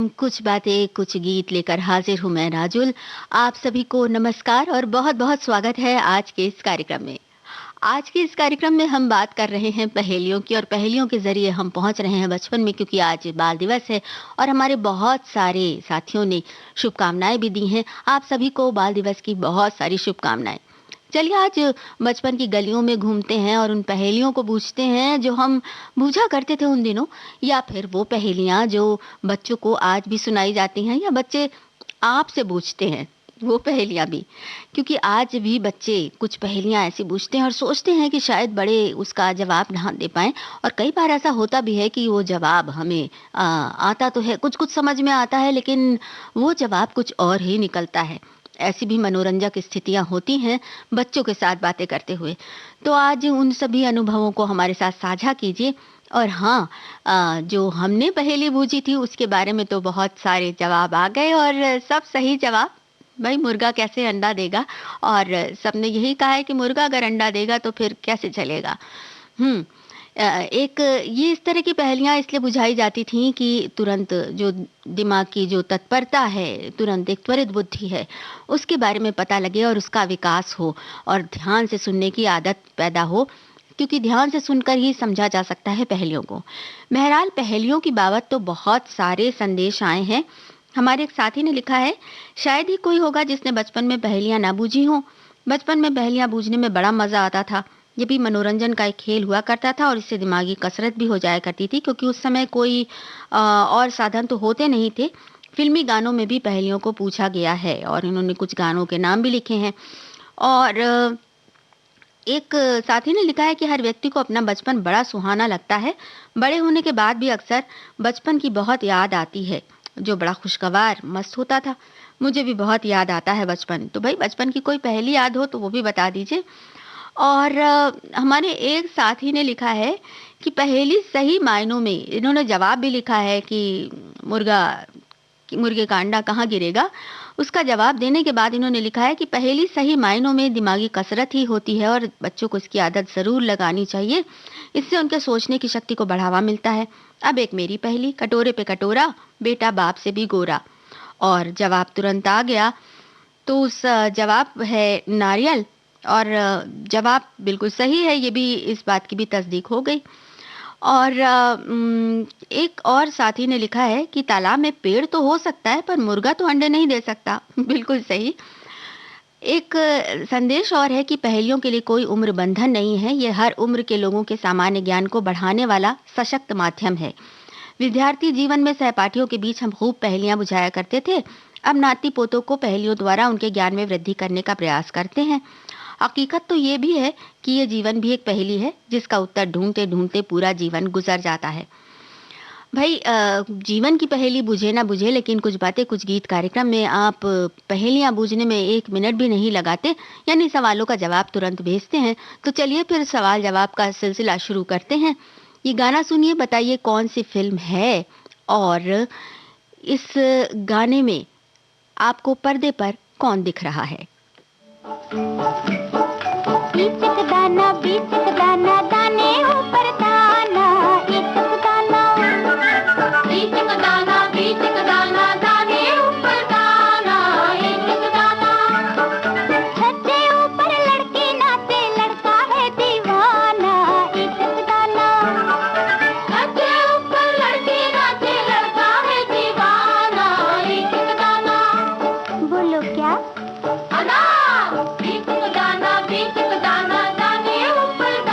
कार्यक्रम कुछ बातें कुछ गीत लेकर हाजिर हूं मैं राजुल। आप सभी को नमस्कार और बहुत बहुत स्वागत है आज के इस कार्यक्रम में। आज के इस कार्यक्रम में हम बात कर रहे हैं पहेलियों की और पहेलियों के ज़रिए हम पहुंच रहे हैं बचपन में, क्योंकि आज बाल दिवस है और हमारे बहुत सारे साथियों ने शुभकामनाएं भी दी हैं। आप सभी को बाल दिवस की बहुत सारी शुभकामनाएं। चलिए आज बचपन की गलियों में घूमते हैं और उन पहेलियों को पूछते हैं जो हम बूझा करते थे उन दिनों, या फिर वो पहेलियां जो बच्चों को आज भी सुनाई जाती हैं या बच्चे आपसे पूछते हैं वो पहेलियां भी। क्योंकि आज भी बच्चे कुछ पहेलियां ऐसी पूछते हैं और सोचते हैं कि शायद बड़े उसका जवाब ना दे पाएं, और कई बार ऐसा होता भी है कि वो जवाब हमें आता तो है, कुछ कुछ समझ में आता है, लेकिन वो जवाब कुछ और ही निकलता है। ऐसी भी मनोरंजक स्थितियां होती हैं बच्चों के साथ बातें करते हुए। तो आज उन सभी अनुभवों को हमारे साथ साझा कीजिए। और हाँ, जो हमने पहेली बूझी थी उसके बारे में तो बहुत सारे जवाब आ गए और सब सही जवाब। भाई मुर्गा कैसे अंडा देगा, और सबने यही कहा है कि मुर्गा अगर अंडा देगा तो फिर कैसे चलेगा। हम्म एक ये इस तरह की पहेलियां इसलिए बुझाई जाती थीं कि तुरंत जो दिमाग की जो तत्परता है, तुरंत एक त्वरित बुद्धि है, उसके बारे में पता लगे और उसका विकास हो और ध्यान से सुनने की आदत पैदा हो, क्योंकि ध्यान से सुनकर ही समझा जा सकता है पहेलियों को। बहरहाल पहेलियों की बाबत तो बहुत सारे संदेश आए हैं। हमारे एक साथी ने लिखा है, शायद ही कोई होगा जिसने बचपन में पहेलियां ना बूझी हों। बचपन में पहेलियां बूझने में बड़ा मजा आता था। ये भी मनोरंजन का एक खेल हुआ करता था और इससे दिमागी कसरत भी हो जाया करती थी, क्योंकि उस समय कोई और साधन तो होते नहीं थे। फिल्मी गानों में भी पहेलियों को पूछा गया है और इन्होंने कुछ गानों के नाम भी लिखे हैं। और एक साथी ने लिखा है कि हर व्यक्ति को अपना बचपन बड़ा सुहाना लगता है। बड़े होने के बाद भी अक्सर बचपन की बहुत याद आती है, जो बड़ा खुशगवार मस्त होता था। मुझे भी बहुत याद आता है बचपन। तो भाई बचपन की कोई पहेली याद हो तो वो भी बता दीजिए। और हमारे एक साथी ने लिखा है कि पहेली सही मायनों में, इन्होंने जवाब भी लिखा है कि मुर्गा कि मुर्गे का अंडा कहाँ गिरेगा। उसका जवाब देने के बाद इन्होंने लिखा है कि पहेली सही मायनों में दिमागी कसरत ही होती है और बच्चों को इसकी आदत ज़रूर लगानी चाहिए। इससे उनके सोचने की शक्ति को बढ़ावा मिलता है। अब एक मेरी पहेली, कटोरे पे कटोरा, बेटा बाप से भी गोरा। और जवाब तुरंत आ गया। तो उस जवाब है नारियल। और जवाब बिल्कुल सही है, ये भी इस बात की भी तस्दीक हो गई। और एक और साथी ने लिखा है कि तालाब में पेड़ तो हो सकता है पर मुर्गा तो अंडे नहीं दे सकता। बिल्कुल सही। एक संदेश और है कि पहेलियों के लिए कोई उम्र बंधन नहीं है, ये हर उम्र के लोगों के सामान्य ज्ञान को बढ़ाने वाला सशक्त माध्यम है। विद्यार्थी जीवन में सहपाठियों के बीच हम खूब पहेलियां बुझाया करते थे। अब नाती पोतों को पहेलियों द्वारा उनके ज्ञान में वृद्धि करने का प्रयास करते हैं। हकीकत तो ये भी है कि ये जीवन भी एक पहेली है, जिसका उत्तर ढूंढते ढूंढते पूरा जीवन गुजर जाता है। भाई जीवन की पहेली बुझे ना बुझे, लेकिन कुछ बातें कुछ गीत कार्यक्रम में आप पहेलियां बूझने में 1 मिनट भी नहीं लगाते, यानी सवालों का जवाब तुरंत भेजते हैं। तो चलिए फिर सवाल जवाब का सिलसिला शुरू करते हैं। ये गाना सुनिए, बताइए कौन सी फिल्म है और इस गाने में आपको पर्दे पर कौन दिख रहा है। बीचक दाना दाने ऊपर दाना, इचक दाना बीचक दाना दाने ऊपर दाना, इचक दाना। छत से ऊपर लड़की नाचे, लड़का है दीवाना, इचक दाना। छत से ऊपर लड़की नाचे, लड़का है दीवाना, इचक दाना। बोलो क्या? अनार। बीचक दाना दाने ऊपर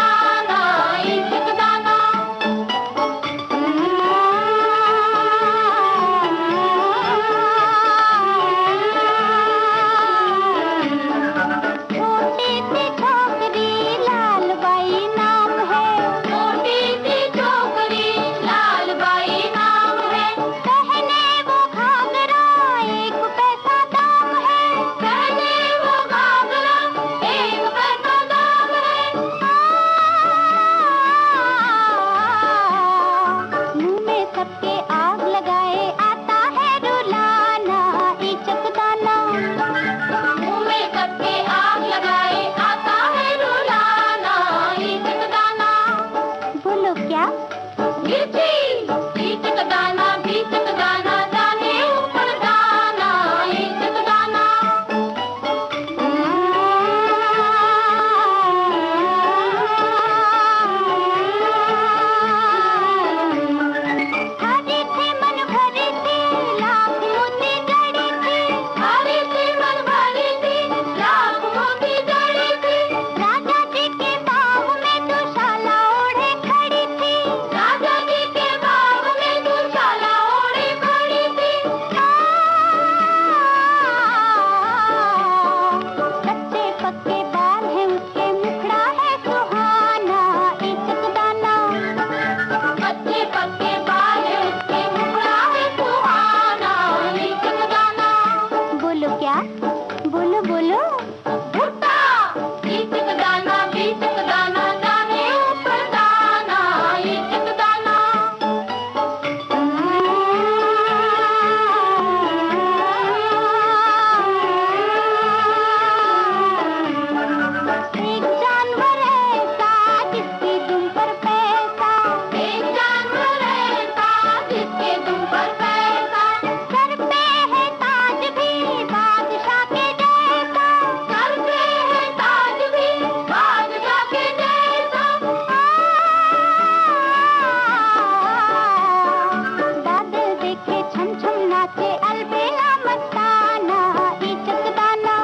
नाचे अलबेला मस्ताना, इचक दाना।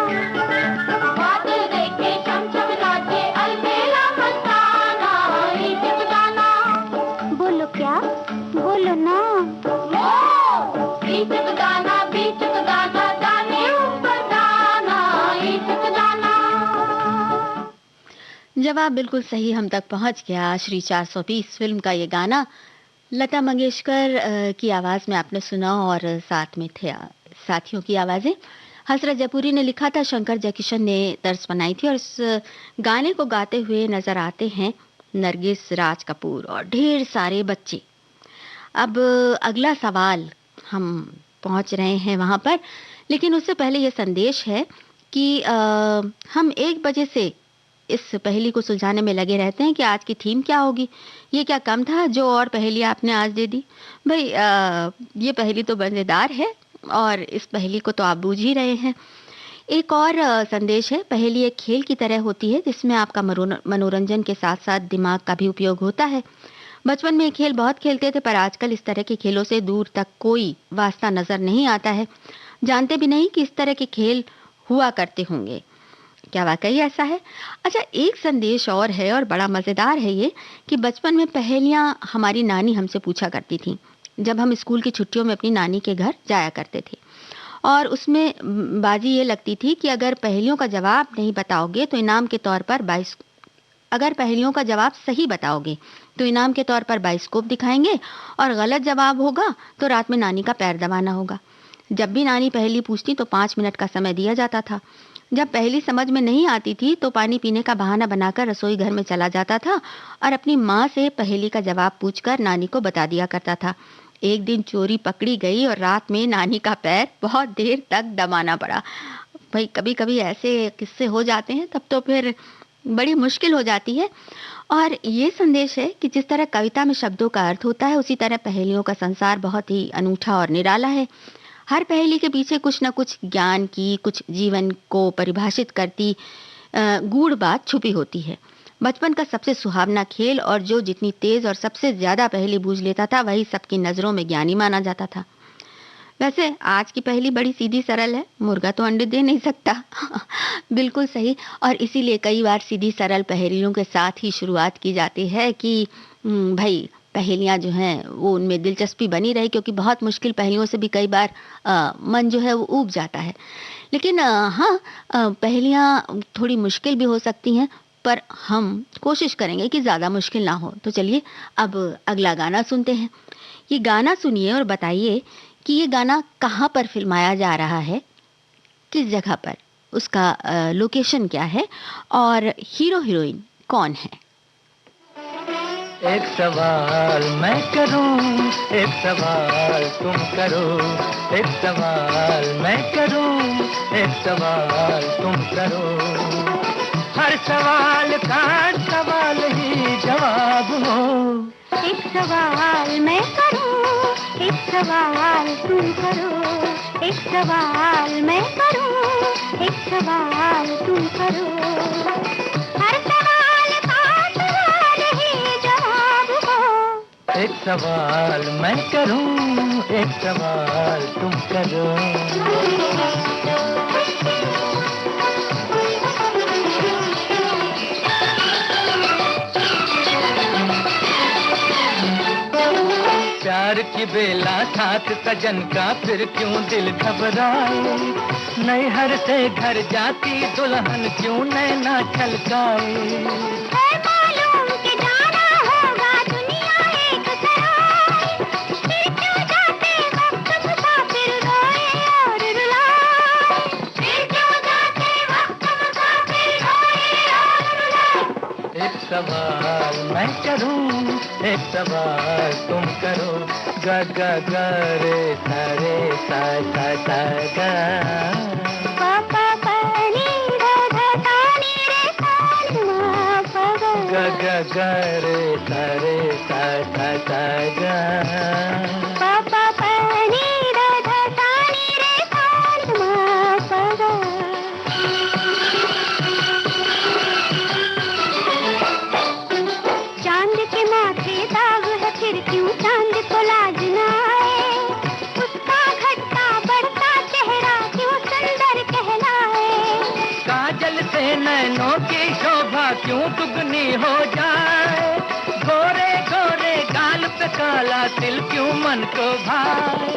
बादल देखे चमचम नाचे अलबेला मस्ताना, इचक दाना। बोलो क्या? बोलो ना। इचक दाना, बीचक दाना, दाने ऊपर दाना, इचक दाना। जवाब बिल्कुल सही हम तक पहुंच गया। श्री 420 फिल्म का ये गाना लता मंगेशकर की आवाज़ में आपने सुना और साथ में थे साथियों की आवाज़ें। हसरत जयपुरी ने लिखा था, शंकर जयकिशन ने तर्ज बनाई थी और इस गाने को गाते हुए नजर आते हैं नरगिस, राज कपूर और ढेर सारे बच्चे। अब अगला सवाल हम पहुंच रहे हैं वहां पर, लेकिन उससे पहले ये संदेश है कि हम 1 बजे से इस पहेली को सुलझाने में लगे रहते हैं कि आज की थीम क्या होगी। ये क्या कम था जो और पहेली आपने आज दे दी? भाई ये पहेली तो मज़ेदार है और इस पहेली को तो आप बूझ ही रहे हैं। एक और संदेश है, पहेली एक खेल की तरह होती है जिसमें आपका मनोरंजन के साथ साथ दिमाग का भी उपयोग होता है। बचपन में ये खेल बहुत खेलते थे, पर आजकल इस तरह के खेलों से दूर तक कोई वास्ता नजर नहीं आता है। जानते भी नहीं कि इस तरह के खेल हुआ करते होंगे। क्या वाकई ऐसा है? अच्छा, एक संदेश और है और बड़ा मज़ेदार है ये, कि बचपन में पहेलियाँ हमारी नानी हमसे पूछा करती थी जब हम स्कूल की छुट्टियों में अपनी नानी के घर जाया करते थे। और उसमें बाजी ये लगती थी कि अगर पहेलियों का जवाब नहीं बताओगे तो इनाम के तौर पर 22 अगर पहेलियों का जवाब सही बताओगे तो इनाम के तौर पर बाइस्कोप दिखाएंगे और गलत जवाब होगा तो रात में नानी का पैर दबाना होगा। जब भी नानी पहेली पूछती तो 5 मिनट का समय दिया जाता था। जब पहेली समझ में नहीं आती थी तो पानी पीने का बहाना बनाकर रसोई घर में चला जाता था और अपनी माँ से पहेली का जवाब पूछकर नानी को बता दिया करता था। एक दिन चोरी पकड़ी गई और रात में नानी का पैर बहुत देर तक दबाना पड़ा। भाई कभी कभी ऐसे किस्से हो जाते हैं, तब तो फिर बड़ी मुश्किल हो जाती है। और ये संदेश है कि जिस तरह कविता में शब्दों का अर्थ होता है, उसी तरह पहेलियों का संसार बहुत ही अनूठा और निराला है। हर पहेली के पीछे कुछ न कुछ ज्ञान की, कुछ जीवन को परिभाषित करती गूढ़ बात छुपी होती है। बचपन का सबसे सुहावना खेल, और जो जितनी तेज और सबसे ज्यादा पहेली बूझ लेता था वही सबकी नजरों में ज्ञानी माना जाता था। वैसे आज की पहेली बड़ी सीधी सरल है, मुर्गा तो अंडे दे नहीं सकता। बिल्कुल सही। और इसीलिए कई बार सीधी सरल पहेलियों के साथ ही शुरुआत की जाती है कि भाई पहेलियाँ जो हैं वो उनमें दिलचस्पी बनी रहे, क्योंकि बहुत मुश्किल पहेलियों से भी कई बार मन जो है वो ऊब जाता है। लेकिन हाँ, पहेलियाँ थोड़ी मुश्किल भी हो सकती हैं, पर हम कोशिश करेंगे कि ज़्यादा मुश्किल ना हो। तो चलिए अब अगला गाना सुनते हैं। ये गाना सुनिए और बताइए कि ये गाना कहाँ पर फिल्माया जा रहा है, किस जगह पर, उसका लोकेशन क्या है और हीरो हीरोइन कौन है। एक सवाल मैं करूं, एक सवाल तुम करो, एक सवाल मैं करूं, एक सवाल तुम करो। हर सवाल का सवाल ही जवाब हो। एक सवाल मैं करूं, एक सवाल तुम करो, एक सवाल मैं करूं, एक सवाल तुम करो। हर सवाल का सवाल ही जवाब हो। एक सवाल मैं करूं, एक सवाल तुम करो। प्यार की बेला साथ सजन का, फिर क्यों दिल घबराए। नैहर से घर जाती दुल्हन क्यों नैना छलकाए। है मालूम कि जाना होगा दुनिया एक सराय, फिर क्यों जाते वक्त मुसाफिर रोए और रुलाए। फिर क्यों जाते वक्त मुसाफिर रोए और रुलाए। एक सवाल मैं करूं, एक सवाल तुम करो। ग ग ग रे सा रे सा सा सा गा। पा पा पा नी धा धा सा नी रे सा मा पा गा। ग ग ग रे सा सा सा गा। पा पा पा नी धा धा सा नी रे सा मा पा गा। चांद के माथे दाग है, फिर क्यों चांद को लाज न आए। उसका घटता काला तिल क्यों मन को भाए,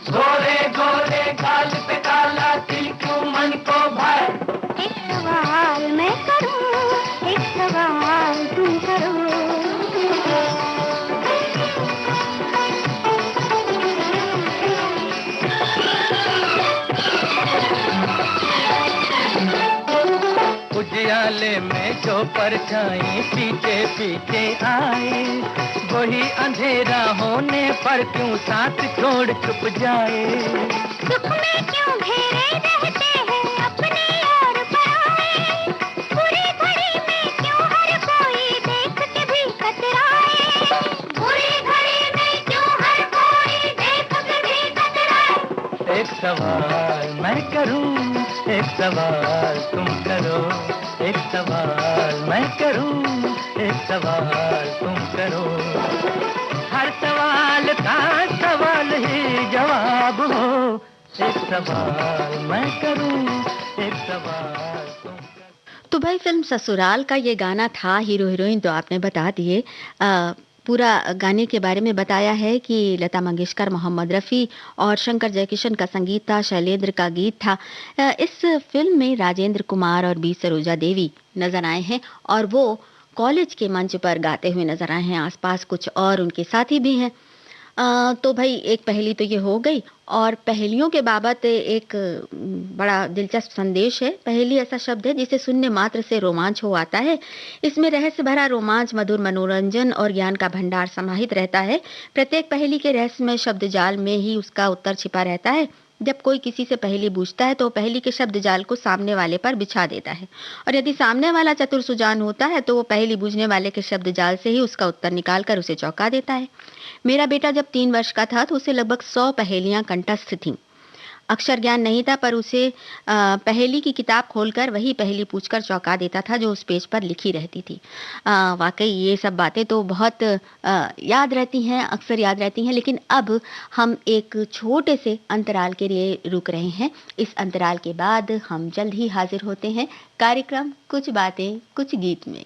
गोरे गोरे गाल पे काला तिल क्यों मन को भाए। एक सवाल मैं करूं, एक सवाल तुम करो। उजियाले में जो परछाई पीछे पीछे आए, वही अंधेरा होने पर क्यों साथ छोड़ चुप जाए। दुख में क्यों घेरे रहते हैं अपने और पराए, बुरी घड़ी में क्यों हर कोई देख के भी कतराए, बुरी घड़ी में क्यों हर कोई देख के भी कतराए। एक सवाल मैं करूं, एक सवाल तुम करो, एक सवाल मैं करूं, एक सवाल तुम करो। हर सवाल का सवाल ही जवाब हो, एक सवाल मैं करूं, एक सवाल तुम करो। तो भाई फिल्म ससुराल का ये गाना था, हीरो हीरोइन तो आपने बता दिए। पूरा गाने के बारे में बताया है कि लता मंगेशकर, मोहम्मद रफ़ी और शंकर जयकिशन का संगीत था, शैलेंद्र का गीत था। इस फिल्म में राजेंद्र कुमार और बी सरोजा देवी नजर आए हैं और वो कॉलेज के मंच पर गाते हुए नजर आए हैं। आसपास कुछ और उनके साथी भी हैं। तो भाई एक पहेली तो ये हो गई, और पहेलियों के बाबत एक बड़ा दिलचस्प संदेश है। पहेली ऐसा शब्द है जिसे सुनने मात्र से रोमांच हो आता है। इसमें रहस्य भरा रोमांच, मधुर मनोरंजन और ज्ञान का भंडार समाहित रहता है। प्रत्येक पहेली के रहस्यमय शब्द जाल में ही उसका उत्तर छिपा रहता है। जब कोई किसी से पहेली पूछता है तो पहेली के शब्द जाल को सामने वाले पर बिछा देता है, और यदि सामने वाला चतुर सुजान होता है तो वो पहेली बूझने वाले के शब्द जाल से ही उसका उत्तर निकालकर उसे चौंका देता है। मेरा बेटा जब 3 वर्ष का था तो उसे लगभग 100 पहेलियां कंठस्थ थीं। अक्षर ज्ञान नहीं था, पर उसे पहेली की किताब खोलकर वही पहेली पूछकर चौंका देता था जो उस पेज पर लिखी रहती थी। वाकई ये सब बातें तो बहुत याद रहती हैं, अक्सर याद रहती हैं। लेकिन अब हम एक छोटे से अंतराल के लिए रुक रहे हैं। इस अंतराल के बाद हम जल्द ही हाजिर होते हैं कार्यक्रम कुछ बातें कुछ गीत में।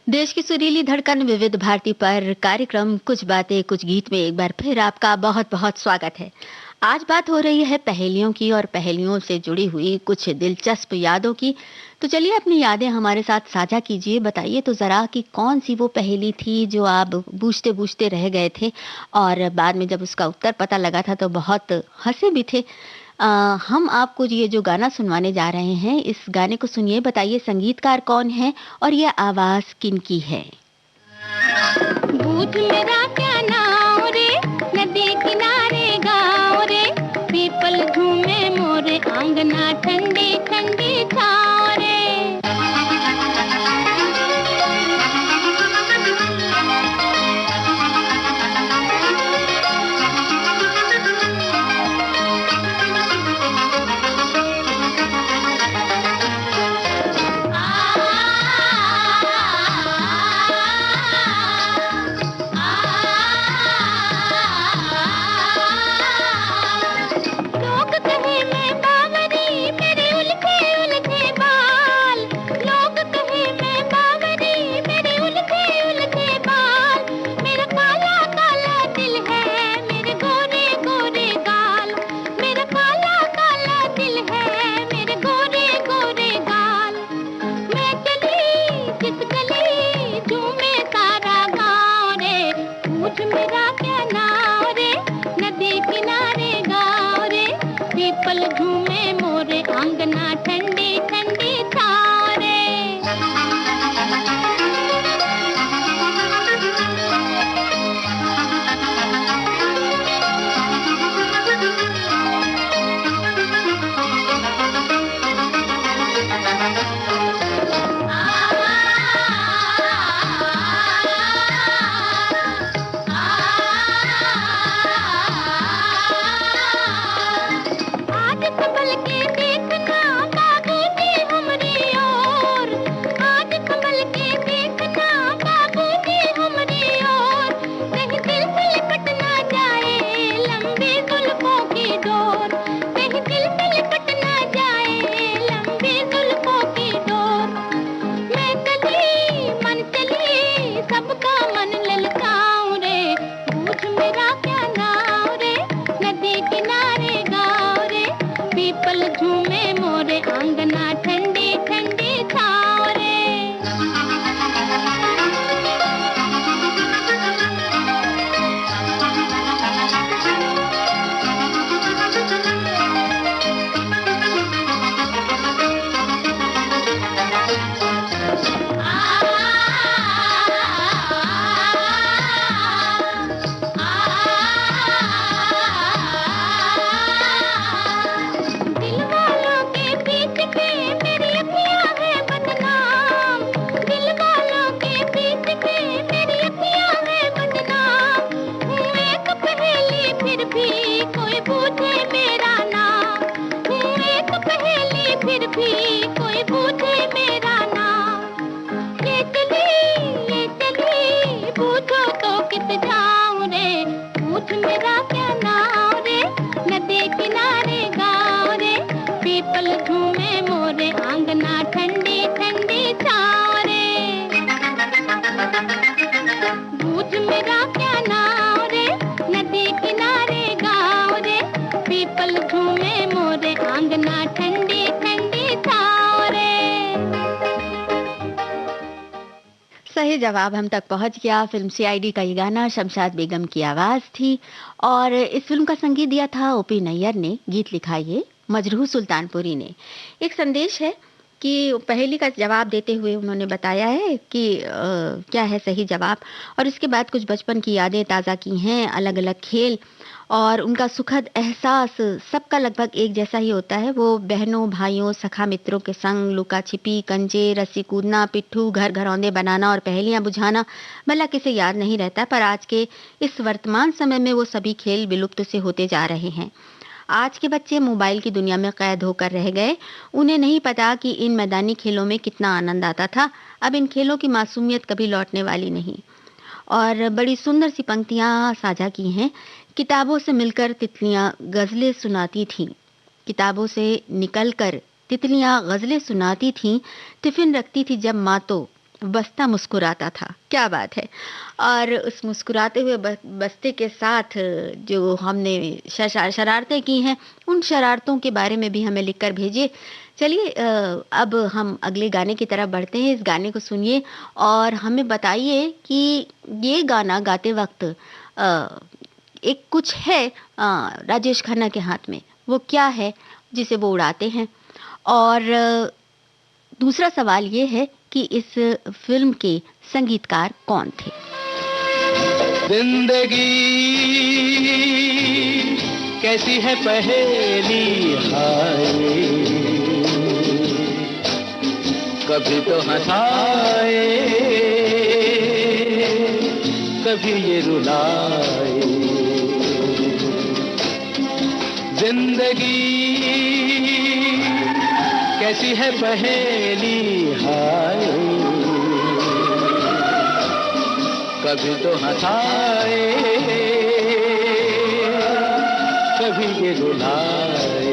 देश की सुरीली धड़कन विविध भारती पर कार्यक्रम कुछ बातें कुछ गीत में एक बार फिर आपका बहुत बहुत स्वागत है। आज बात हो रही है पहेलियों की और पहेलियों से जुड़ी हुई कुछ दिलचस्प यादों की। तो चलिए अपनी यादें हमारे साथ साझा कीजिए। बताइए तो ज़रा कि कौन सी वो पहेली थी जो आप बूझते-बूझते रह गए थे और बाद में जब उसका उत्तर पता लगा था तो बहुत हँसे भी थे। अ, हम आपको ये जो गाना सुनवाने जा रहे हैं, इस गाने को सुनिए, बताइए संगीतकार कौन है और ये आवाज़ किनकी है? बूझ मेरा क्या नाव रे, नदी किनारे गाँव रे, पीपल झूमे मोरे आंगना ठंडी ठंडी छाँव रे। लोग कहे मैं बावरी, मेरे उलझे उलझे बाल। लोग कहे मैं बावरी, मेरे उलझे उलझे बाल। मेरा काला काला दिल है, मेरे गोरे गोरे गाल। मेरा काला काला दिल है, मेरे गोरे गोरे गाल। मैं चली जिस गली झूमे सारा गाँव रे, पूछ मेरा क्या नाव रे, नदी किनारे गाँव रे, पीपल झूमे मोरे आंगना ठंडी ठंडी छाँव रे। आज संभल के देखना बाबूजी हमरी ओर। आज संभल के देखना बाबूजी हमरी ओर। कहीं दिल से लिपट ना जाए लंबी जुल्फों की डोर। कहीं दिल से लिपट ना जाए लंबी जुल्फों की डोर। मैं चली मन चली सबका मन ललकाऊं रे, पूछ मेरा क्या नाव रे, नदी किनारे गाँव रे, पीपल झूमे मोरे आंगना ठंडी ठंडी छाँव रे। दिल वालों के बीच में मेरी अखियाँ है बदनाम। दिल वालों के बीच में मेरी अखियाँ है बदनाम। हूँ एक पहेली फिर भी कोई पूछे मेरा नाम। हूँ एक पहेली फिर भी कोई पूछे मेरा नाम। ये चली पूछो तो कित जाऊं रे, पूछ मेरा क्या नाव रे, नदी किनारे गाँव रे, पीपल झूमे मोरे आंगना ठंडी ठंडी छाँव रे। पूछ मेरा क्या नाव रे, नदी किनारे गाँव रे, पीपल झूमे मोरे आंगना ठंडी ठंडी छाँव रे। सही जवाब हम तक पहुंच गया। फिल्म सीआईडी का ये गाना शमशाद बेगम की आवाज़ थी और इस फिल्म का संगीत दिया था ओपी नैयर ने, गीत लिखा ये मजरूह सुल्तानपुरी ने। एक संदेश है कि पहेली का जवाब देते हुए उन्होंने बताया है कि क्या है सही जवाब, और इसके बाद कुछ बचपन की यादें ताज़ा की हैं, अलग अलग खेल और उनका सुखद एहसास सबका लगभग एक जैसा ही होता है। वो बहनों भाइयों सखा मित्रों के संग लुका छिपी, कंचे, रस्सी कूदना, पिट्ठू, घर घरौंदे बनाना और पहेलियां बुझाना भला किसे याद नहीं रहता। पर आज के इस वर्तमान समय में वो सभी खेल विलुप्त से होते जा रहे हैं। आज के बच्चे मोबाइल की दुनिया में कैद होकर रह गए। उन्हें नहीं पता कि इन मैदानी खेलों में कितना आनंद आता था। अब इन खेलों की मासूमियत कभी लौटने वाली नहीं। और बड़ी सुंदर सी पंक्तियां साझा की हैं। किताबों से मिलकर तितलियां गजलें सुनाती थीं, किताबों से निकलकर तितलियां गजलें सुनाती थीं, टिफिन रखती थी जब माँ तो बस्ता मुस्कुराता था, क्या बात है। और उस मुस्कुराते हुए बस्ते के साथ जो हमने शरारतें की हैं, उन शरारतों के बारे में भी हमें लिखकर भेजिए। चलिए अब हम अगले गाने की तरफ बढ़ते हैं। इस गाने को सुनिए और हमें बताइए कि ये गाना गाते वक़्त अ, एक कुछ है राजेश खन्ना के हाथ में, वो क्या है जिसे वो उड़ाते हैं? और दूसरा सवाल ये है कि इस फ़िल्म के संगीतकार कौन थे? जिंदगी कैसी है पहेली, हाय कभी तो हंसाए कभी ये रुलाए। जिंदगी कैसी है पहेली, हाय कभी तो हंसाए कभी ये रुलाए।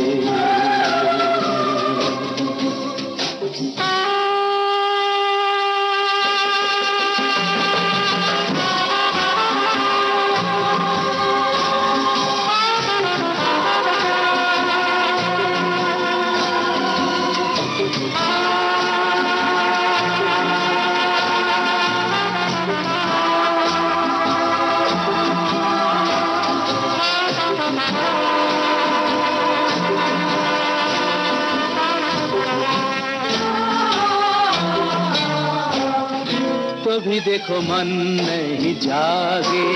तो भी देखो मन नहीं जागे,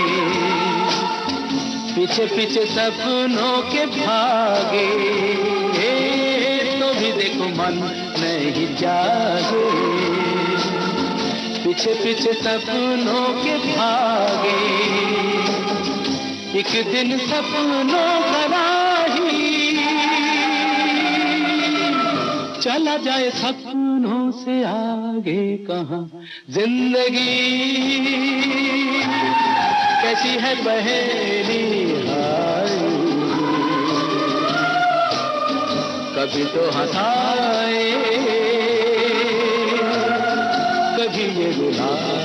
पीछे पीछे सपनों के भागे। तो भी देखो मन नहीं जागे, पीछे पीछे सपनों के भागे। एक दिन सपनों का राही चला जाए सपनों से आगे कहाँ। जिंदगी कैसी है पहेली, हाय कभी तो हंसाए कभी ये रुलाए।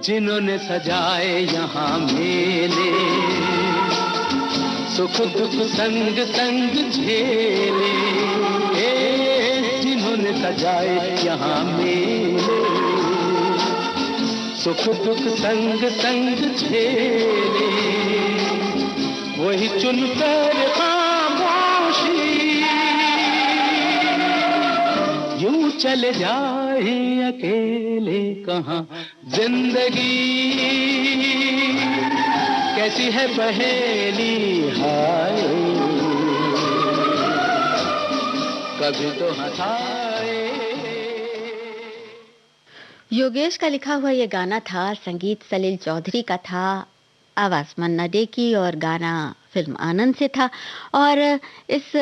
जिन्होंने सजाए यहाँ मेले, सुख दुख संग संग झेले। जिन्होंने सजाए यहाँ मेले, सुख दुख संग संग झेले। वही चुनकर खामोशी यूं चले जाए अकेले कहाँ। जिंदगी कैसी है पहेली, हाय कभी तो हंसाए। योगेश का लिखा हुआ ये गाना था, संगीत सलील चौधरी का था, आवाज़ मन्ना डे की और गाना फिल्म आनंद से था। और इस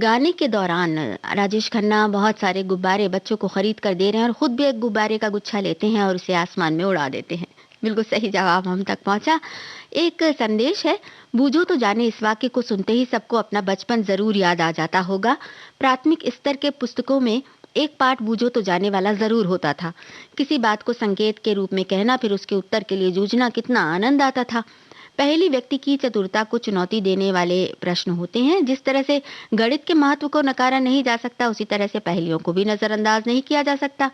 गाने के दौरान राजेश खन्ना बहुत सारे गुब्बारे बच्चों को खरीद कर दे रहे हैं और खुद भी एक गुब्बारे का गुच्छा लेते हैं और उसे आसमान में उड़ा देते हैं। बिल्कुल सही जवाब हम तक पहुंचा। एक संदेश है, बूझो तो जाने इस वाक्य को सुनते ही सबको अपना बचपन जरूर याद आ जाता होगा। प्राथमिक स्तर के पुस्तकों में एक पाठ बूझो तो जाने वाला जरूर होता था। किसी बात को संकेत के रूप में कहना, फिर उसके उत्तर के लिए जूझना, कितना आनंद आता था। पहेली व्यक्ति की चतुरता को चुनौती देने वाले प्रश्न होते हैं। जिस तरह से गणित के महत्व को नकारा नहीं जा सकता, उसी तरह से पहेलियों को भी नजरअंदाज नहीं किया जा सकता।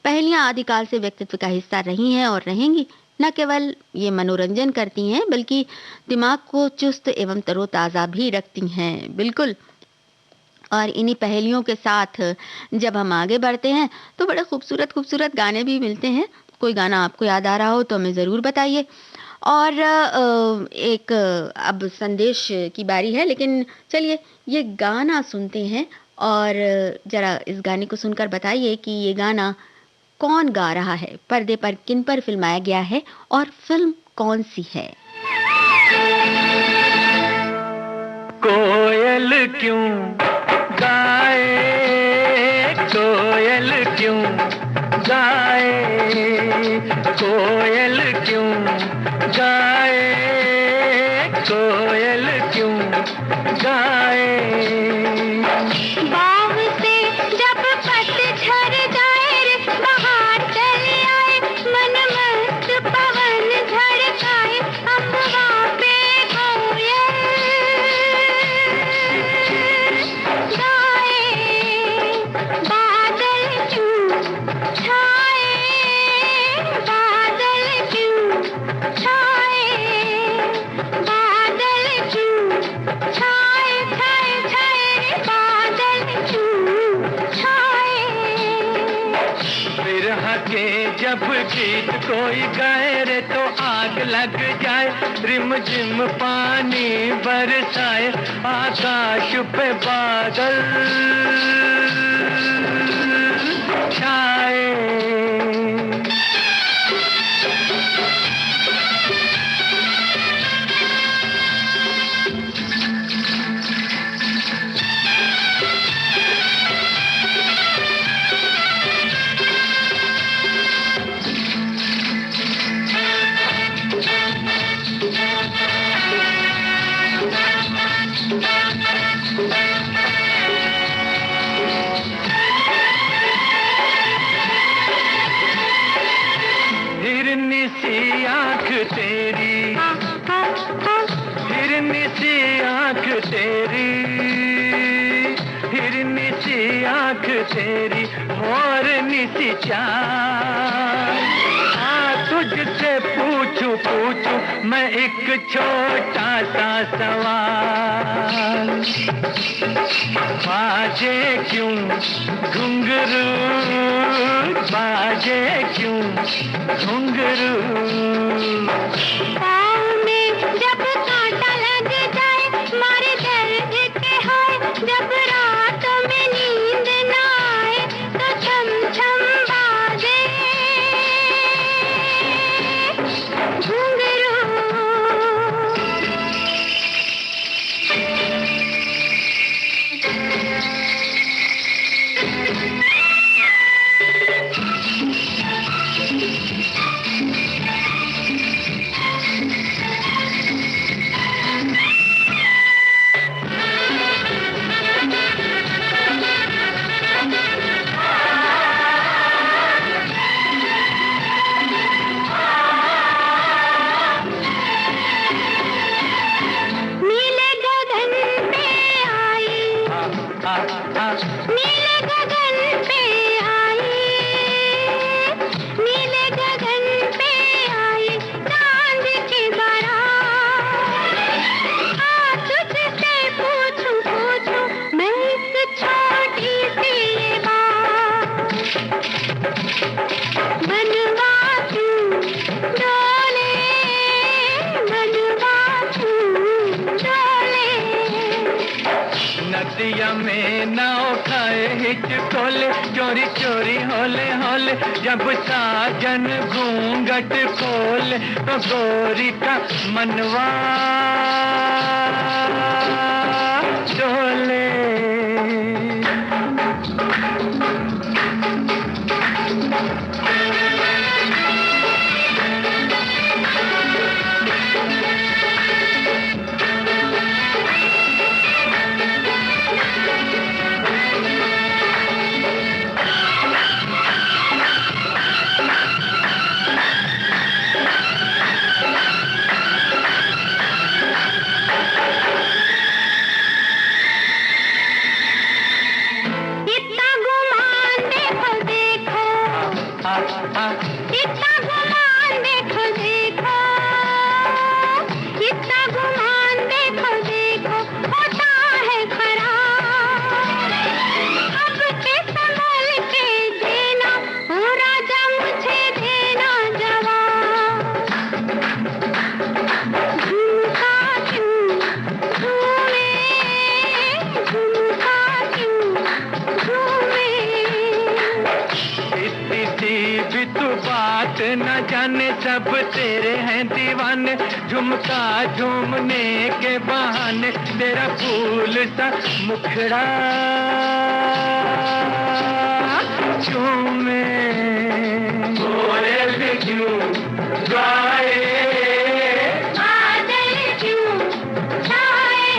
पहेलियां आदिकाल से व्यक्तित्व का हिस्सा रही हैं और रहेंगी। न केवल ये मनोरंजन करती हैं, बल्कि दिमाग को चुस्त एवं तरोताजा भी रखती हैं। बिल्कुल। और इन्हीं पहेलियों के साथ जब हम आगे बढ़ते हैं तो बड़े खूबसूरत खूबसूरत गाने भी मिलते हैं। कोई गाना आपको याद आ रहा हो तो हमें ज़रूर बताइए। और एक अब संदेश की बारी है, लेकिन चलिए ये गाना सुनते हैं और ज़रा इस गाने को सुनकर बताइए कि ये गाना कौन गा रहा है, पर्दे पर किन पर फिल्माया गया है और फिल्म कौन सी है। कोयल क्यों गाए, कोयल क्यों गाए, कोयल क्यों गाए, कोयल क्यों गाए। बाग से जब पतझड़ जाए रे, बाहर चले आए, मन मस्त पवन झड़काए, अम्बवा पे कोयल गाए। बादल क्यों छाए, बादल क्यों छाए, बादल क्यों छाए, छाए छाए रे, बादल क्यों छाए। बिरह के जब गीत कोई गाए रे तो आग लग जाए, रिमझिम पानी बरसाए, आकाश पे बादल छाए। हिरनी सी आंख तेरी, हिरनी सी आंख तेरी, हिरनी सी आंख तेरी, मोरनी सी चाल। हाँ तुझसे पूछूं पूछूं मैं एक छोटा सा सवाल, बाजे क्यों घुंघरू, बाजे क्यों घुंघरू। पाँव में जब कांटा लग जाए, मारे दर्द के हाय, जब रात में नींद न आए, तो छम छम बाजे घुंघरू। नीले गगन पे आई, नीले गगन पे आई, नीले गगन पे आई, चांद की बारात। तुझसे पूछूं पूछूं मैं एक छोटी सी ये बात, बनवा क्यों डोले, बनवा क्यों डोले। नदिया में नाव खाए हिचकोले, चोरी चोरी होले होले, जब साजन घूंघट खोले, तो गोरी का मनवा डोले। भी तू बात न जाने, सब तेरे हैं दीवाने, झुमका झूमने के बहाने तेरा फूल सा मुखड़ा झूमे। कोयल क्यों गाए, बादल क्यों छाए,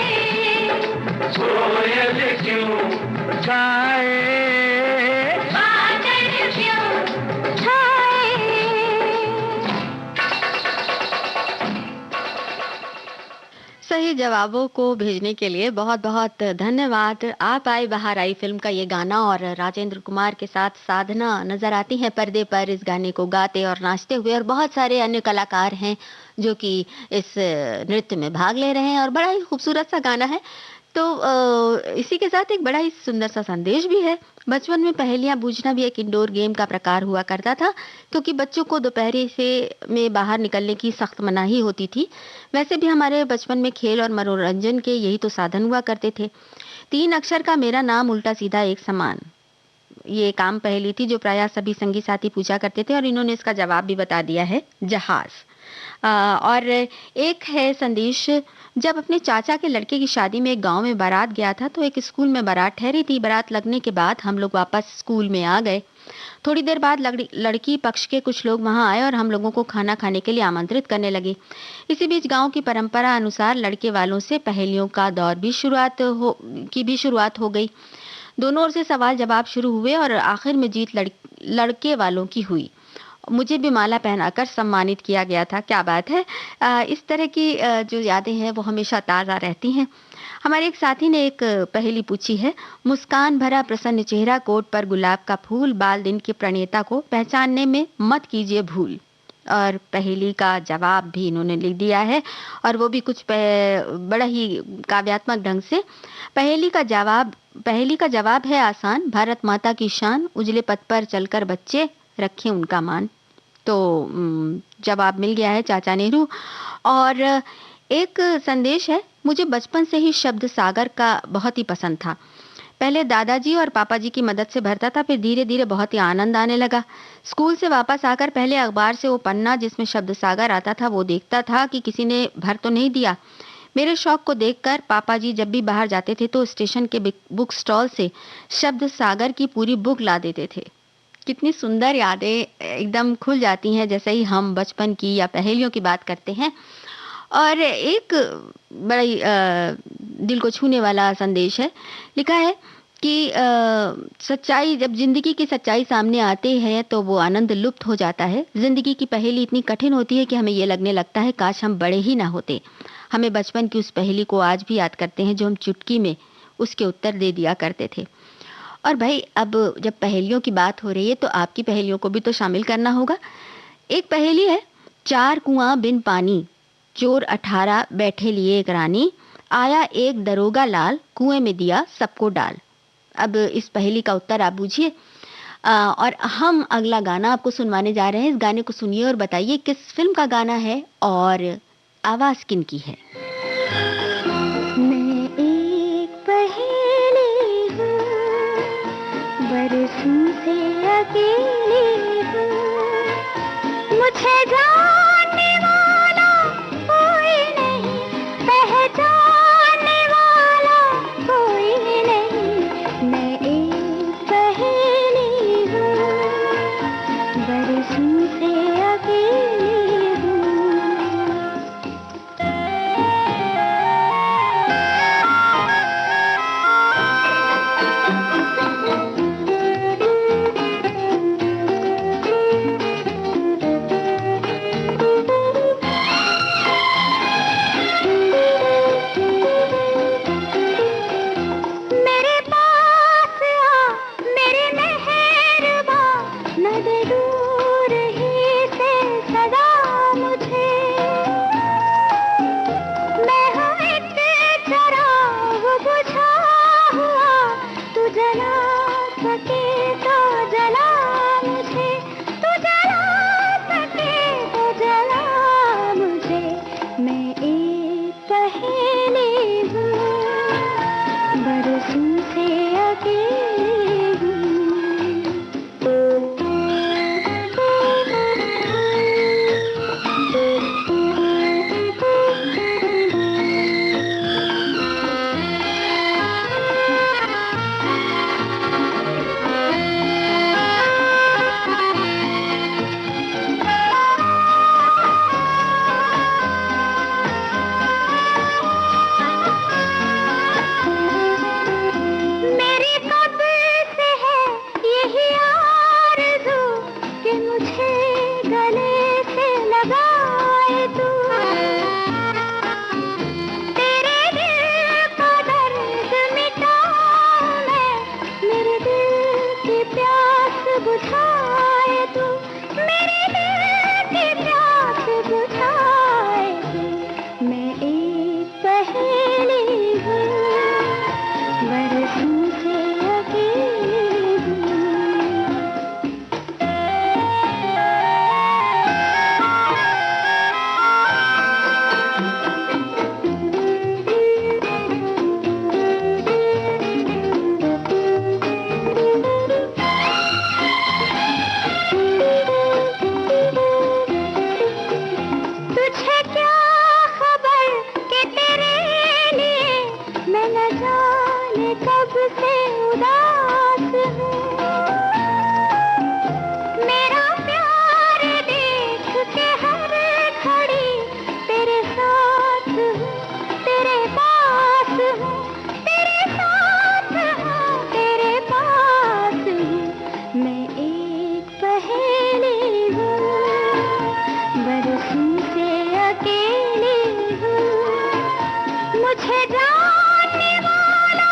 कोयल क्यों गाए, बादल क्यों छाए। सही जवाबों को भेजने के लिए बहुत बहुत धन्यवाद। आप आई बाहर आई फिल्म का ये गाना, और राजेंद्र कुमार के साथ साधना नजर आती हैं पर्दे पर इस गाने को गाते और नाचते हुए, और बहुत सारे अन्य कलाकार हैं जो कि इस नृत्य में भाग ले रहे हैं, और बड़ा ही खूबसूरत सा गाना है। तो इसी के साथ एक बड़ा ही सुंदर सा संदेश भी है। बचपन में पहेलियां बूझना भी एक इंडोर गेम का प्रकार हुआ करता था, क्योंकि बच्चों को दोपहर से में बाहर निकलने की सख्त मनाही होती थी। वैसे भी हमारे बचपन में खेल और मनोरंजन के यही तो साधन हुआ करते थे। 3 अक्षर का मेरा नाम उल्टा सीधा एक समान, ये एक आम पहेली थी जो प्रायः सभी संगी साथी पूछा करते थे, और इन्होंने इसका जवाब भी बता दिया है, जहाज। और एक है संदेश, जब अपने चाचा के लड़के की शादी में एक गांव में बारात गया था, तो एक स्कूल में बारात ठहरी थी। बारात लगने के बाद हम लोग वापस स्कूल में आ गए। थोड़ी देर बाद लड़की पक्ष के कुछ लोग वहां आए और हम लोगों को खाना खाने के लिए आमंत्रित करने लगे। इसी बीच गांव की परंपरा अनुसार लड़के वालों से पहेलियों का दौर भी शुरुआत हो गई। दोनों ओर से सवाल जवाब शुरू हुए और आखिर में जीत लड़के वालों की हुई। मुझे भी माला पहनाकर सम्मानित किया गया था। क्या बात है। इस तरह की जो यादें हैं वो हमेशा ताज़ा रहती हैं। हमारे एक साथी ने एक पहेली पूछी है, मुस्कान भरा प्रसन्न चेहरा, कोट पर गुलाब का फूल, बाल दिन के प्रणेता को पहचानने में मत कीजिए भूल। और पहेली का जवाब भी इन्होंने लिख दिया है, और वो भी कुछ बड़ा ही काव्यात्मक ढंग से। पहेली का जवाब है आसान, भारत माता की शान, उजले पथ पर चलकर बच्चे रखें उनका मान। तो जवाब मिल गया है चाचा नेहरू। और एक संदेश है, मुझे बचपन से ही शब्द सागर का बहुत ही पसंद था। पहले दादाजी और पापा जी की मदद से भरता था, फिर धीरे धीरे बहुत ही आनंद आने लगा। स्कूल से वापस आकर पहले अखबार से वो पन्ना जिसमें शब्द सागर आता था वो देखता था कि किसी ने भर तो नहीं दिया। मेरे शौक को देखकर पापा जी जब भी बाहर जाते थे तो स्टेशन के बुक स्टॉल से शब्द सागर की पूरी बुक ला देते थे। कितनी सुंदर यादें एकदम खुल जाती हैं जैसे ही हम बचपन की या पहेलियों की बात करते हैं। और एक बड़ा ही दिल को छूने वाला संदेश है। लिखा है कि सच्चाई, जब जिंदगी की सच्चाई सामने आते हैं तो वो आनंद लुप्त हो जाता है। जिंदगी की पहेली इतनी कठिन होती है कि हमें ये लगने लगता है काश हम बड़े ही ना होते। हमें बचपन की उस पहेली को आज भी याद करते हैं जो हम चुटकी में उसके उत्तर दे दिया करते थे। और भाई अब जब पहेलियों की बात हो रही है तो आपकी पहेलियों को भी तो शामिल करना होगा। एक पहेली है, 4 कुआं बिन पानी, चोर 18 बैठे लिए एक रानी, आया एक दरोगा लाल, कुएं में दिया सबको डाल। अब इस पहेली का उत्तर आप बूझिए। और हम अगला गाना आपको सुनवाने जा रहे हैं। इस गाने को सुनिए और बताइए किस फिल्म का गाना है और आवाज किन की है। मैं एक पहेली हूँ, बरसों से अकेली हूँ, मुझे जानने वाला कोई नहीं, पहचानने वाला कोई नहीं। मैं एक पहेली हूँ, बरसों से अकेली हूँ। बुझाए तू, मेरे दिल की प्यास बुझाए तू। मैं एक पहेली हूँ, बरसों से अकेली हूँ। तुझे क्या खबर कि तेरे लिए मैं न जाने कब से उदास हूँ। मेरा प्यार देख के हर घड़ी तेरे साथ हूँ, तेरे पास हूँ, तेरे साथ हूँ, तेरे पास हूँ। मैं एक पहेली हूँ, बरसों से अकेली हूँ। मुझे जानने वाला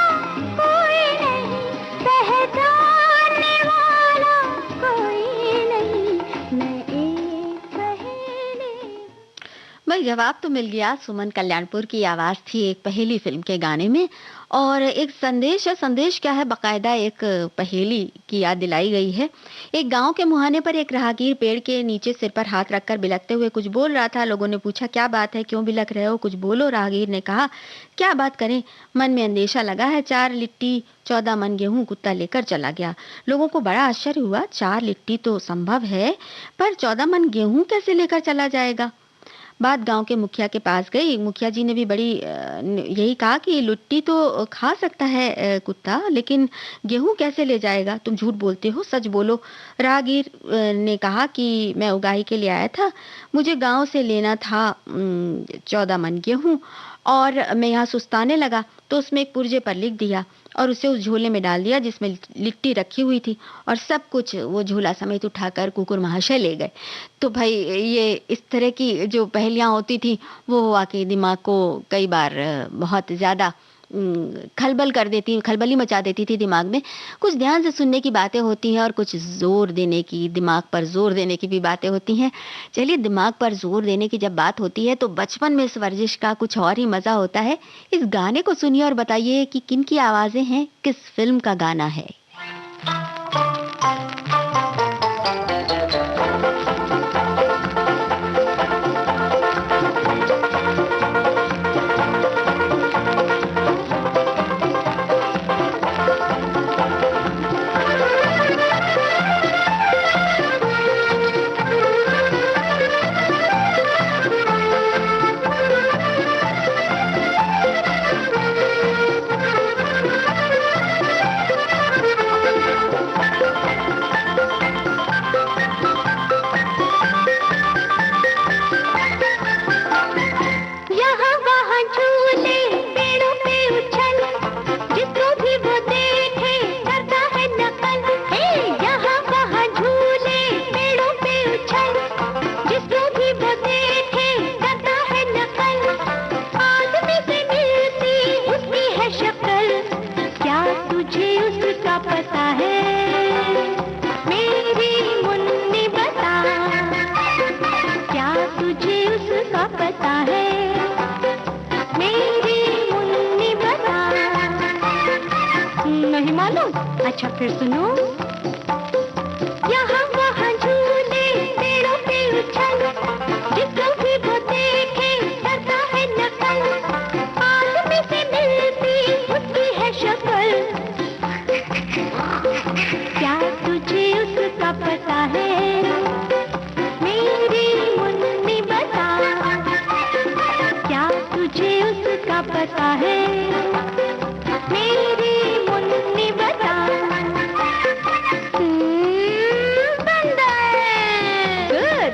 कोई नहीं, पहचानने वाला कोई नहीं। मैं एक पहेली हूँ। भाई जवाब तो मिल गया। सुमन कल्याणपुर की आवाज थी एक पहेली फिल्म के गाने में, और एक संदेश है। संदेश क्या है, बकायदा एक पहेली की याद दिलाई गई है। एक गांव के मुहाने पर एक राहगीर पेड़ के नीचे सिर पर हाथ रखकर बिलखते हुए कुछ बोल रहा था। लोगों ने पूछा, क्या बात है, क्यों बिलख रहे हो, कुछ बोलो। राहगीर ने कहा, क्या बात करें, मन में अंदेशा लगा है। 4 लिट्टी 14 मन गेहूं कुत्ता लेकर चला गया। लोगों को बड़ा आश्चर्य हुआ। 4 लिट्टी तो संभव है, पर 14 मन गेहूं कैसे लेकर चला जाएगा। बात गांव के मुखिया के पास गई। मुखिया जी ने भी यही कहा कि लिट्टी तो खा सकता है कुत्ता, लेकिन गेहूं कैसे ले जाएगा। तुम झूठ बोलते हो, सच बोलो। राहगीर ने कहा कि मैं उगाही के लिए आया था, मुझे गांव से लेना था 14 मन गेहूं, और मैं यहाँ सुस्ताने लगा तो उसमें एक पुर्जे पर लिख दिया और उसे उस झोले में डाल दिया जिसमें लिट्टी रखी हुई थी, और सब कुछ वो झोला समेत उठाकर कुकुर महाशय ले गए। तो भाई ये इस तरह की जो पहेलियां होती थी वो वाकई दिमाग को कई बार बहुत ज्यादा खलबल कर देती, खलबली मचा देती थी दिमाग में। कुछ ध्यान से सुनने की बातें होती हैं और कुछ जोर देने की, दिमाग पर जोर देने की भी बातें होती हैं। चलिए, दिमाग पर जोर देने की जब बात होती है तो बचपन में इस वर्जिश का कुछ और ही मजा होता है। इस गाने को सुनिए और बताइए कि किन की आवाजें हैं, किस फिल्म का गाना है। यहाँ वहाँ झूले, पेड़ों पे उछल, जिसको भी वो देखे करता है नकल। हे, यहाँ वहाँ झूले, पेड़ों पे उछल, जिसको भी वो देखे करता है नकल। आदमी से मिलती उसकी है शक्ल, क्या तुझे उसका पता है? मेरी मुन्नी बता, क्या तुझे उसका पता है? मेरी मुन्नी बता। नहीं मालूम? अच्छा फिर सुनो। यहाँ वहाँ झूले, पेड़ों पे उछल, जिसको भी वो देखे करता है नकल। आदमी से मिलती उसकी है शक्ल, क्या तुझे उसका पता है? मेरी मुन्नी बता, क्या तुझे उसका पता है? मेरी मुन्नी बता। बंदर। गुड।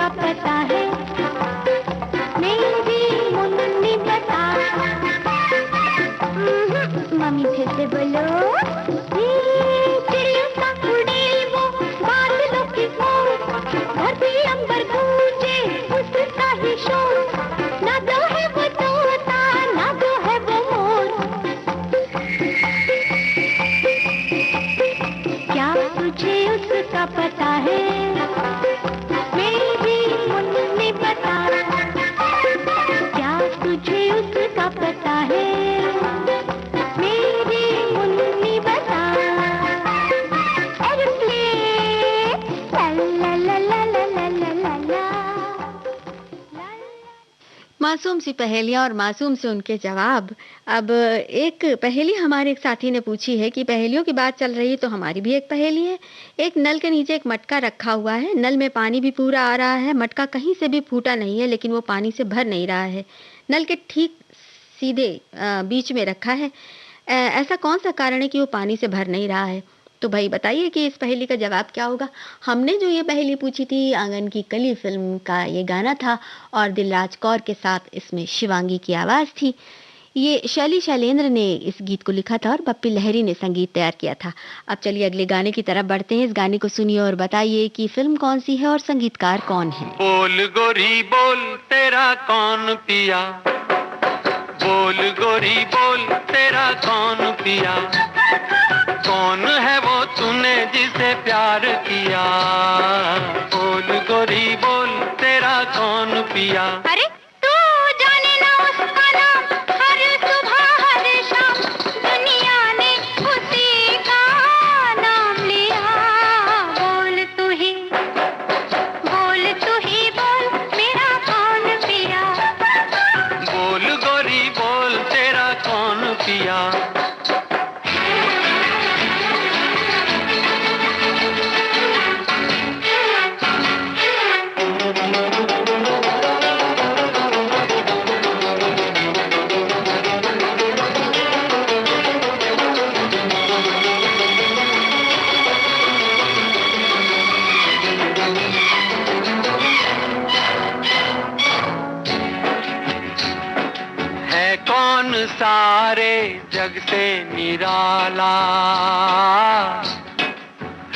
उसका पता है, मेरी मुन्नी बता। मम्मी फिर से बोलो। चिड़ियों का उड़ेल वो, बादलों की ओर, धरती अंबर गूंजे उसका ही शोर। ना दो है वो तोता, ना दो है वो मोर। क्या तुझे उसका पता है, मेरी मुन्नी बता। क्या तुझे उसका पता है, मेरी मुन्नी बता। एरोप्लेन, ला ला ला ला ला ला ला ला। मासूम सी पहेलियां और मासूम से उनके जवाब। अब एक पहेली हमारे एक साथी ने पूछी है कि पहेलियों की बात चल रही है तो हमारी भी एक पहेली है। एक नल के नीचे एक मटका रखा हुआ है, नल में पानी भी पूरा आ रहा है, मटका कहीं से भी फूटा नहीं है लेकिन वो पानी से भर नहीं रहा है। नल के ठीक सीधे बीच में रखा है। ऐसा कौन सा कारण है कि वो पानी से भर नहीं रहा है? तो भाई बताइए कि इस पहेली का जवाब क्या होगा। हमने जो ये पहेली पूछी थी, आंगन की कली फिल्म का ये गाना था और दिलराज कौर के साथ इसमें शिवांगी की आवाज थी। ये शैली शैलेंद्र ने इस गीत को लिखा था और पप्पी लहरी ने संगीत तैयार किया था। अब चलिए अगले गाने की तरफ बढ़ते हैं। इस गाने को सुनिए और बताइए कि फिल्म कौन सी है और संगीतकार कौन है। बोल गोरी बोल तेरा कौन पिया, बोल गोरी बोल तेरा कौन पिया, कौन है वो तूने जिसे प्यार किया। बोल गोरी बोल तेरा कौन पिया। अरे तू जाने ना उसका नाम, हर सुबह हर शाम दुनिया ने उसी का नाम लिया। बोल तू ही बोल मेरा कौन पिया। बोल गोरी बोल तेरा कौन पिया। सारे जग से निराला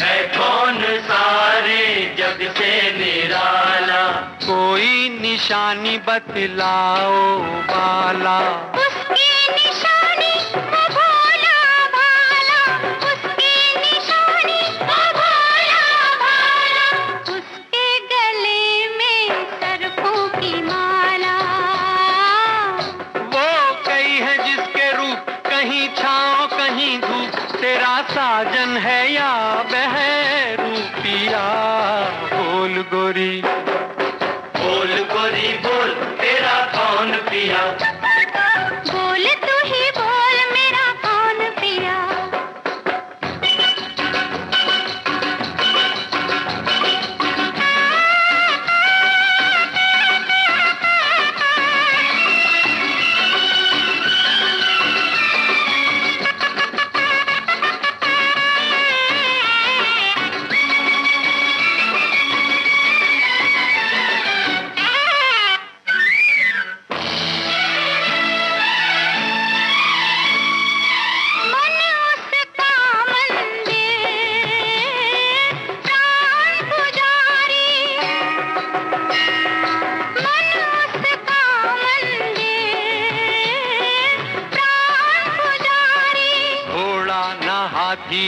है, कौन सारे जग से निराला, कोई निशानी बतलाओ बाला। उसकी निशानी वो भोला भाला, उसकी निशानी वो भोला भाला, उसके गले में सरफों की माला। वो कई है जिसके रूप, कहीं छाँव कहीं धूप, तेरा साजन है या बहरूपिया। बोल गोरी बोल तेरा कौन पिया। बोल तू ही बोल मेरा कौन पिया।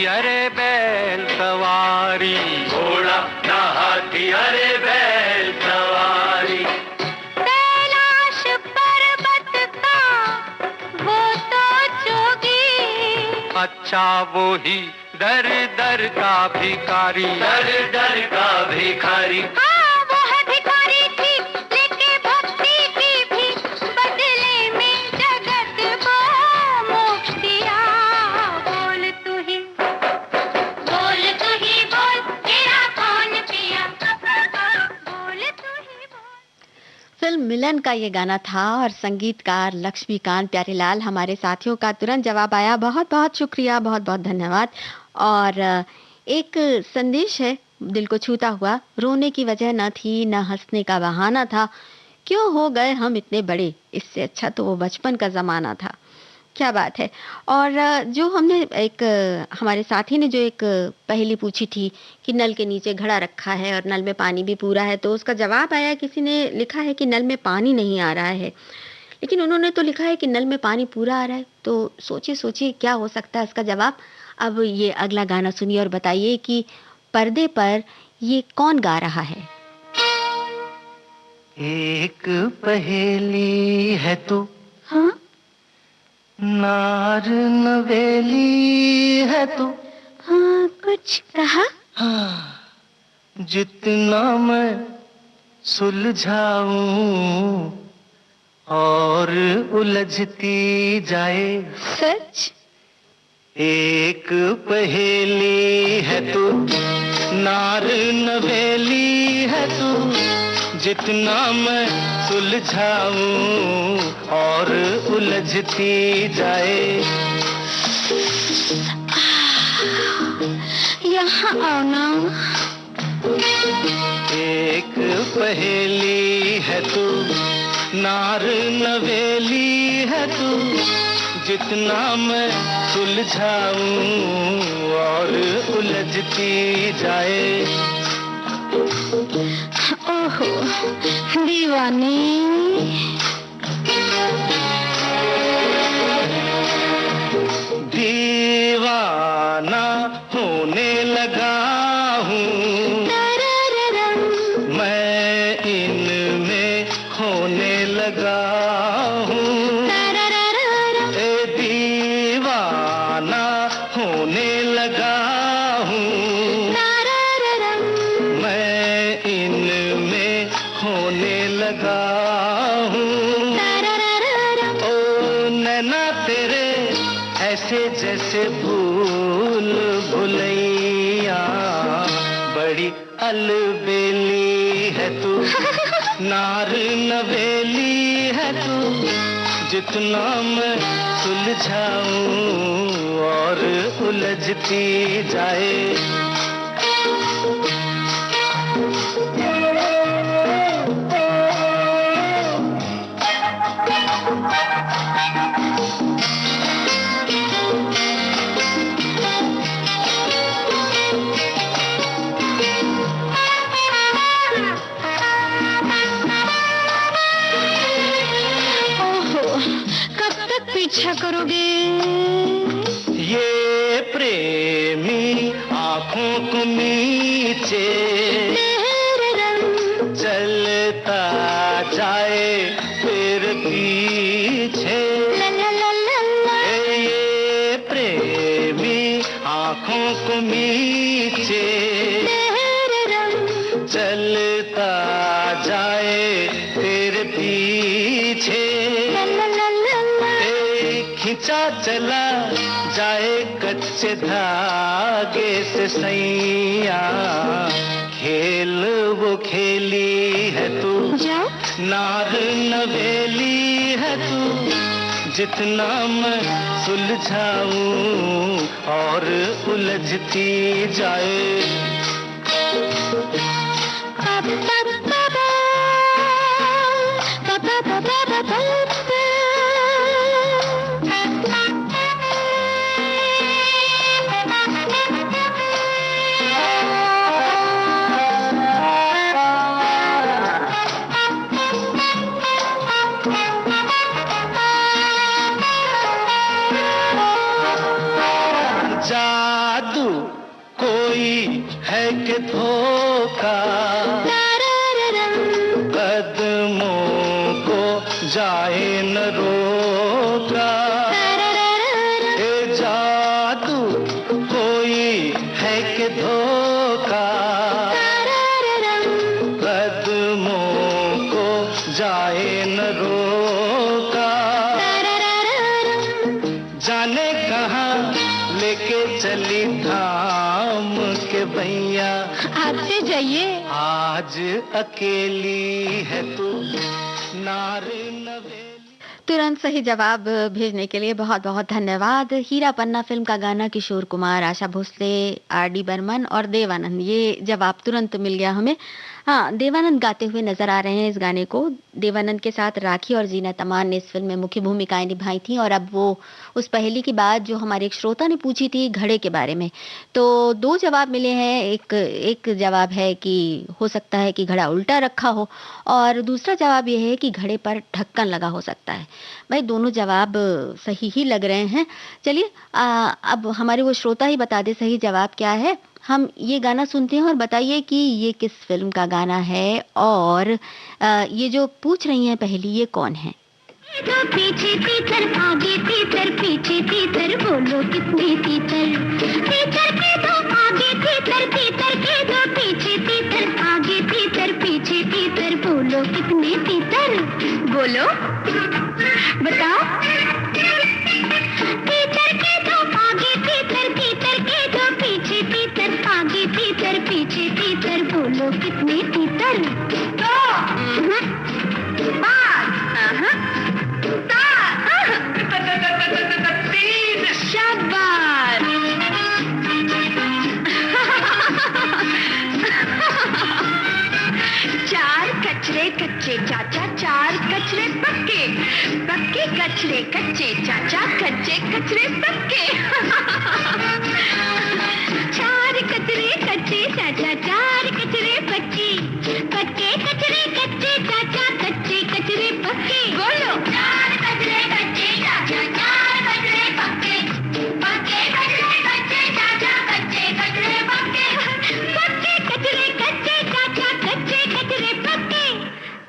अरे बैल सवारी, घोड़ा ना हाथी अरे बैल सवारी। कैलाश पर्वत का वो तो जोगी, अच्छा वो ही दर दर का भिखारी, दर दर का भिखारी। हाँ वो है भिखारी थी, लेके भक्ति की भी बदले में जगत को मोक्ष दिया। बोल तू ही बोल तेरा कौन पिया। बोल तू ही बोल। फिल्म मिलन का ये गाना था और संगीतकार लक्ष्मीकांत प्यारेलाल। हमारे साथियों का तुरंत जवाब आया, बहुत बहुत शुक्रिया, बहुत बहुत धन्यवाद। और एक संदेश है दिल को छूता हुआ। रोने की वजह न थी, न हंसने का बहाना था। क्यों हो गए हम इतने बड़े, इससे अच्छा तो वो बचपन का ज़माना था। क्या बात है। और जो हमने एक हमारे साथी ने जो एक पहेली पूछी थी कि नल के नीचे घड़ा रखा है और नल में पानी भी पूरा है, तो उसका जवाब आया, किसी ने लिखा है कि नल में पानी नहीं आ रहा है, लेकिन उन्होंने तो लिखा है कि नल में पानी पूरा आ रहा है। तो सोचिए सोचिए क्या हो सकता है इसका जवाब। अब ये अगला गाना सुनिए और बताइए कि पर्दे पर ये कौन गा रहा है। एक पहेली है तू, हाँ नार नवेली है तू। हाँ, कुछ कहा। हाँ, जितना मैं सुलझाऊं और उलझती जाए। सच। एक पहेली है तू, नार नवेली है तू। जितना मैं सुलझाऊं और उलझती जाए। यहाँ आओ ना। एक पहेली है तू, नार नवेली है तू। जितना मैं सुलझाऊं और उलझती जाए। ओहो दीवानी। दीवाना होने लगा हूँ मैं, इनमें होने लगा हूँ। ए दीवाना होने लगा हूँ मैं, इनमें होने लगा हूँ। ओ नैना तेरे ऐसे जैसे भूल भुलैया, बड़ी अलबेली है तू। नार नवेली है तू। जितना मैं सुलझाऊं और उलझती जाए। पीछा करोगे। ये प्रेमी आंखों को नीचे चलता जाए फिर पीछे। ये प्रेमी आंखों को नीचे चलता जाए फिर पीछे। खिंचा चला जाए कच्चे धागे से सैया, खेल वो खेली है तू। नार नवेली है तू। जितना मैं सुलझाऊं और उलझती जाए। जादू कोई है कि धोखा, कदमों को जाए न रोका। ए जादू कोई है कि धोखा, कदमों को जाए न रोका। जाने कहाँ लेके चली थाम के भैया। आते जाइए। आज अकेली है तू, नार नवेली। तुरंत सही जवाब भेजने के लिए बहुत-बहुत धन्यवाद। हीरा पन्ना फ़िल्म का गाना किशोर कुमार, आशा भोसले, आर डी बर्मन और देवानंद, ये जवाब तुरंत मिल गया हमें। हाँ, देवानंद गाते हुए नज़र आ रहे हैं इस गाने को। देवानंद के साथ राखी और ज़ीनत अमान ने इस फ़िल्म में मुख्य भूमिकाएँ निभाई थीं और अब वो उस पहेली की बात जो हमारे एक श्रोता ने पूछी थी घड़े के बारे में, तो 2 जवाब मिले हैं। एक एक जवाब है कि हो सकता है कि घड़ा उल्टा रखा हो और दूसरा जवाब ये है कि घड़े पर ढक्कन लगा हो सकता है। भाई दोनों जवाब सही ही लग रहे हैं। चलिए अब हमारे वो श्रोता ही बता दें सही जवाब क्या है। हम ये गाना सुनते हैं और बताइए कि ये किस फ़िल्म का गाना है और ये जो पूछ रही हैं पहेली ये कौन है? जो पीछे तीतर आगे तीतर पीछे तीतर बोलो कितने तीतर तीतर के दो आगे तीतर तीतर के दो पीछे तीतर आगे तीतर पीछे तीतर बोलो कितने तीतर बोलो बताओ तीतर के दो आगे तीतर तीतर के दो पीछे तीतर आगे तीतर पीछे तीतर बोलो कितने तीतर दो शाबाश चार कचरे कच्चे चाचा चार कचरे पक्के पक्के कचरे कच्चे चाचा कच्चे कचरे पक्के चार कचरे कच्चे चाचा चार कचरे पक्के पक्के कचरे कच्चे चाचा कच्चे कचरे पक्के बोलो चार कचरे कच्चे चाचा चार कचरे पक्के पक्के कचरे कच्चे चाचा कच्चे कचरे पक्के पक्के कचरे कच्चे चाचा कच्चे कचरे पक्के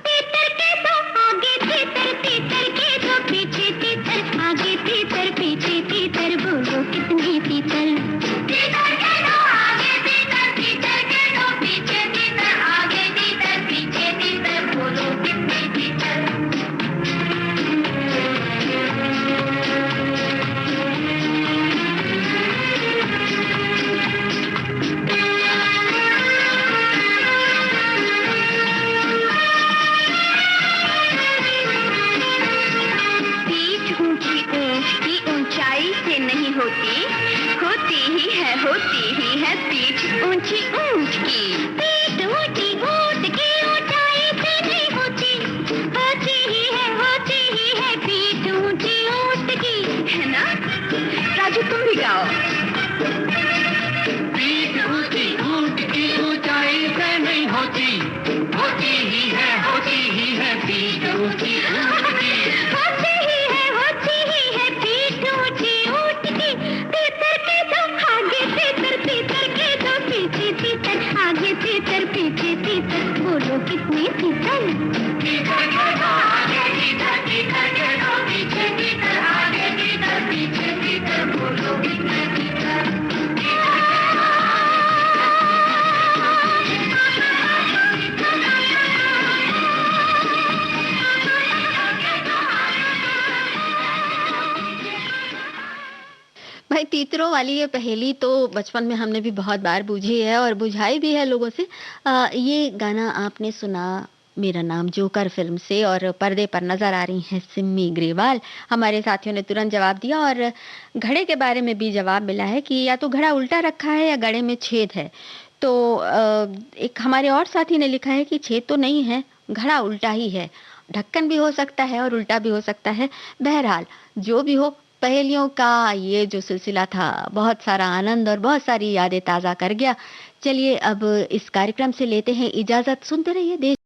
तीतर के दो आगे तीतर तीतर के दो पीछे तीतर आगे तीतर पीछे तीतर बोलो कितने तीतर तीतर के दो आगे तीतर तीतर के दो पीछे तीतर आगे तीतर पीछे तीतर बोलो कितने तीतर पीठ ऊंची ऊंट की ऊंचाई से नहीं होती होती ही है पीठ ऊंची ऊंट की पीठ ऊंची ऊंट की ऊंचाई से नहीं होती ही है पीठ ऊंची ऊंट की है ना राजू तुम भी गाओ पीठ ऊंची ऊंट की ऊंचाई से नहीं होती ही है पीठ ऊंची ऊंट की होती ही है पीठ ऊंची ऊंट की तीतर के दो आगे तीतर तीतर के दो पीछे तीतर आगे तीतर पीछे तीतर बोलो कितने तीतर तीतर के दो आगे तीतर तीतर के दो पीछे तीतर आगे तीतर पीछे तीतर बोलो कितने तीतर भाई तीतरों वाली ये पहेली तो बचपन में हमने भी बहुत बार बूझी है और बुझाई भी है लोगों से। ये गाना आपने सुना मेरा नाम जोकर फ़िल्म से और पर्दे पर नज़र आ रही हैं सिम्मी ग्रेवाल। हमारे साथियों ने तुरंत जवाब दिया और घड़े के बारे में भी जवाब मिला है कि या तो घड़ा उल्टा रखा है या घड़े में छेद है। तो एक हमारे और साथी ने लिखा है कि छेद तो नहीं है, घड़ा उल्टा ही है। ढक्कन भी हो सकता है और उल्टा भी हो सकता है। बहरहाल जो भी हो पहेलियों का ये जो सिलसिला था बहुत सारा आनंद और बहुत सारी यादें ताज़ा कर गया। चलिए अब इस कार्यक्रम से लेते हैं इजाज़त। सुनते रहिए देश